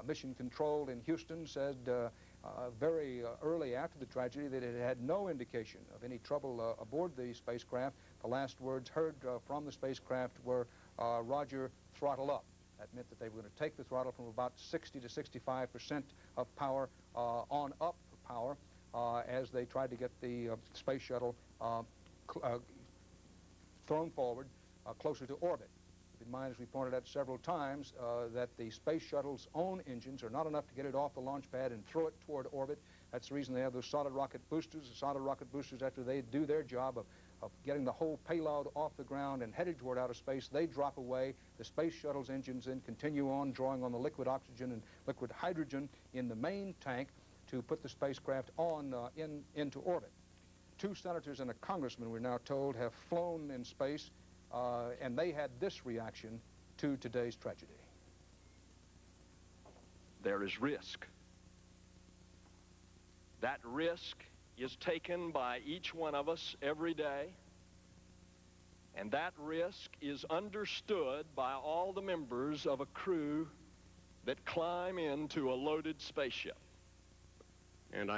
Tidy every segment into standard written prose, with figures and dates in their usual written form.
Mission Control in Houston said very early after the tragedy that it had no indication of any trouble aboard the spacecraft. The last words heard from the spacecraft were, Roger, throttle up. That meant that they were going to take the throttle from about 60 to 65% of power on up power as they tried to get the space shuttle thrown forward closer to orbit. Keep in mind, as we pointed out several times, that the space shuttle's own engines are not enough to get it off the launch pad and throw it toward orbit. That's the reason they have those solid rocket boosters. The solid rocket boosters, after they do their job of getting the whole payload off the ground and headed toward outer space, they drop away. The space shuttle's engines then continue on, drawing on the liquid oxygen and liquid hydrogen in the main tank to put the spacecraft on into orbit. 2 senators and a congressman, we're now told, have flown in space, and they had this reaction to today's tragedy. There is risk. That risk is taken by each one of us every day, and that risk is understood by all the members of a crew that climb into a loaded spaceship. And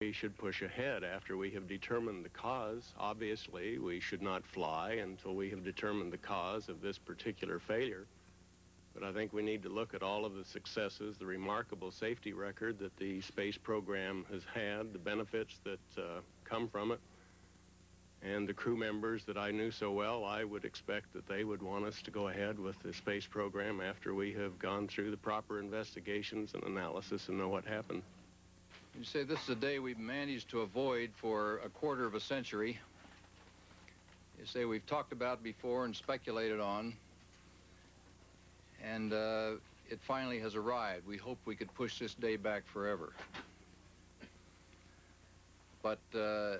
we should push ahead after we have determined the cause. Obviously, we should not fly until we have determined the cause of this particular failure. But I think we need to look at all of the successes, the remarkable safety record that the space program has had, the benefits that come from it, and the crew members that I knew so well. I would expect that they would want us to go ahead with the space program after we have gone through the proper investigations and analysis and know what happened. You say this is a day we've managed to avoid for a quarter of a century. You say we've talked about before and speculated on, and it finally has arrived. We hoped we could push this day back forever. But the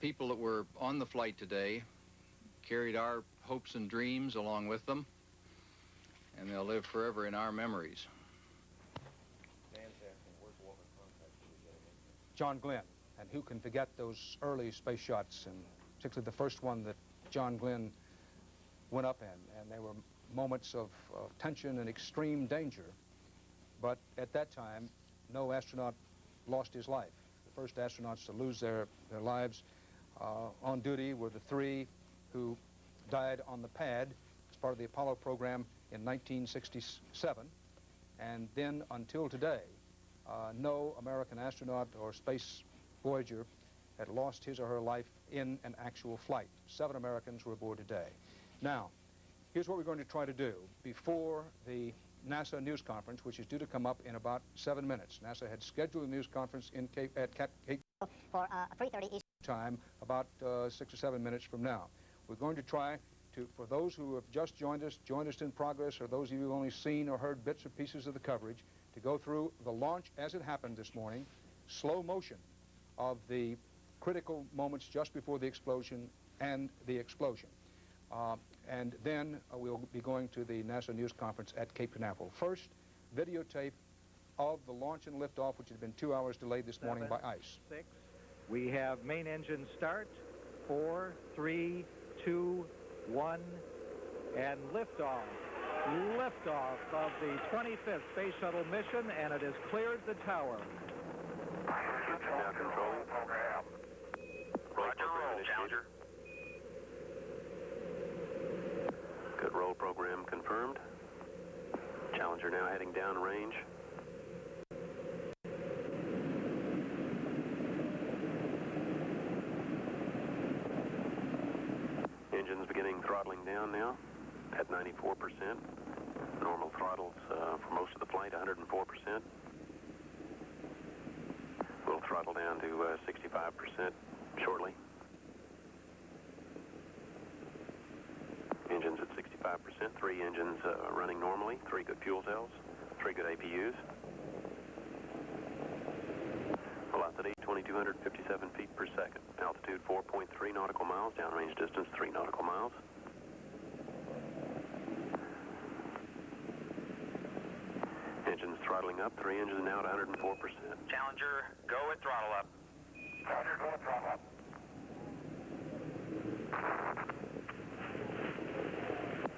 people that were on the flight today carried our hopes and dreams along with them, and they'll live forever in our memories. John Glenn, and who can forget those early space shots, and particularly the first one that John Glenn went up in, and there were moments of tension and extreme danger, but at that time no astronaut lost his life. The first astronauts to lose their lives on duty were the 3 who died on the pad as part of the Apollo program in 1967, and then until today no American astronaut or space voyager had lost his or her life in an actual flight. 7 Americans were aboard today. Now, here's what we're going to try to do before the NASA news conference, which is due to come up in about 7 minutes. NASA had scheduled a news conference at Cape for 3:30 Eastern time, about 6 or 7 minutes from now. We're going to try to, for those who have just joined us in progress, or those of you who've only seen or heard bits or pieces of the coverage, to go through the launch as it happened this morning, slow motion of the critical moments just before the explosion and the explosion. And then we'll be going to the NASA news conference at Cape Canaveral. First, videotape of the launch and liftoff, which had been 2 hours delayed this morning by ice. 6. We have main engine start. 4, 3, 2, 1, and liftoff. Liftoff of the 25th Space Shuttle mission, and it has cleared the tower. Now controlling. Roger, roll, Challenger. Good roll program confirmed. Challenger now heading downrange. Engines beginning throttling down now at 94%. Normal throttles for most of the flight, 104%. We'll throttle down to 65% shortly. Engines at 65%, 3 engines running normally, 3 good fuel cells, 3 good APUs. Velocity 2,257 feet per second. Altitude 4.3 nautical miles, downrange distance 3 nautical miles. Engines throttling up, 3 engines now at 104%. Challenger, go at throttle up. Challenger, go at throttle up.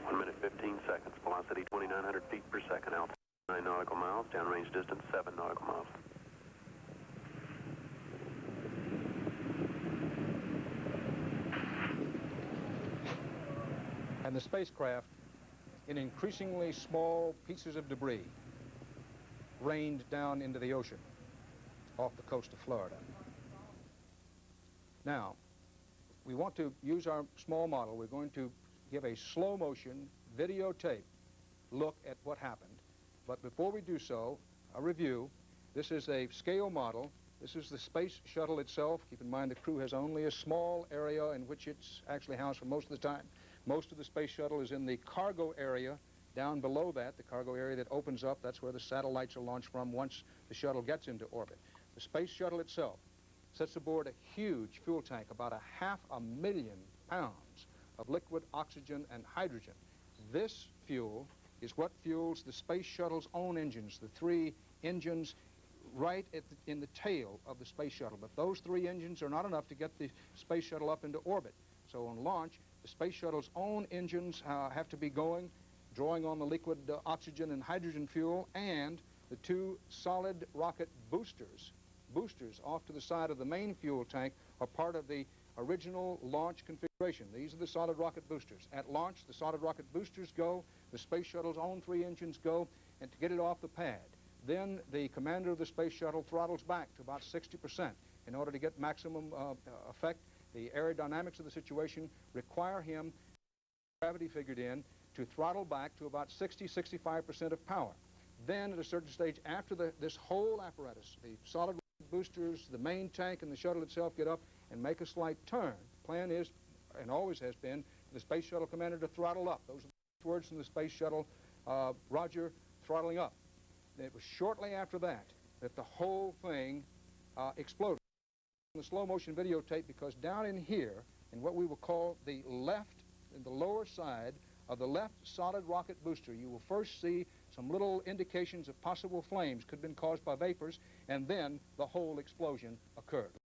1 minute 15 seconds. Velocity 2,900 feet per second. Altitude 9 nautical miles. downrange distance 7 nautical miles. And the spacecraft, in increasingly small pieces of debris, rained down into the ocean off the coast of Florida. Now, we want to use our small model. We're going to give a slow motion videotape look at what happened. But before we do so, a review. This is a scale model. This is the space shuttle itself. Keep in mind the crew has only a small area in which it's actually housed for most of the time. Most of the space shuttle is in the cargo area. Down below that, the cargo area that opens up, that's where the satellites are launched from once the shuttle gets into orbit. The space shuttle itself sits aboard a huge fuel tank, about 500,000 pounds of liquid oxygen and hydrogen. This fuel is what fuels the space shuttle's own engines, the 3 engines right in the tail of the space shuttle. But those 3 engines are not enough to get the space shuttle up into orbit. So on launch, the space shuttle's own engines have to be going, drawing on the liquid oxygen and hydrogen fuel, and the 2 solid rocket boosters off to the side of the main fuel tank are part of the original launch configuration. These are the solid rocket boosters. At launch, the solid rocket boosters go, the space shuttle's own 3 engines go, and to get it off the pad, then the commander of the space shuttle throttles back to about 60% in order to get maximum effect. The aerodynamics of the situation require him, gravity figured in, to throttle back to about 60-65% of power. Then at a certain stage after this whole apparatus, the solid boosters, the main tank, and the shuttle itself get up and make a slight turn. The plan is, and always has been, for the space shuttle commander to throttle up. Those are the words from the space shuttle, Roger, throttling up. And it was shortly after that that the whole thing exploded. The slow motion videotape, because down in here, in what we will call the left, in the lower side of the left solid rocket booster, you will first see some little indications of possible flames could have been caused by vapors, and then the whole explosion occurred.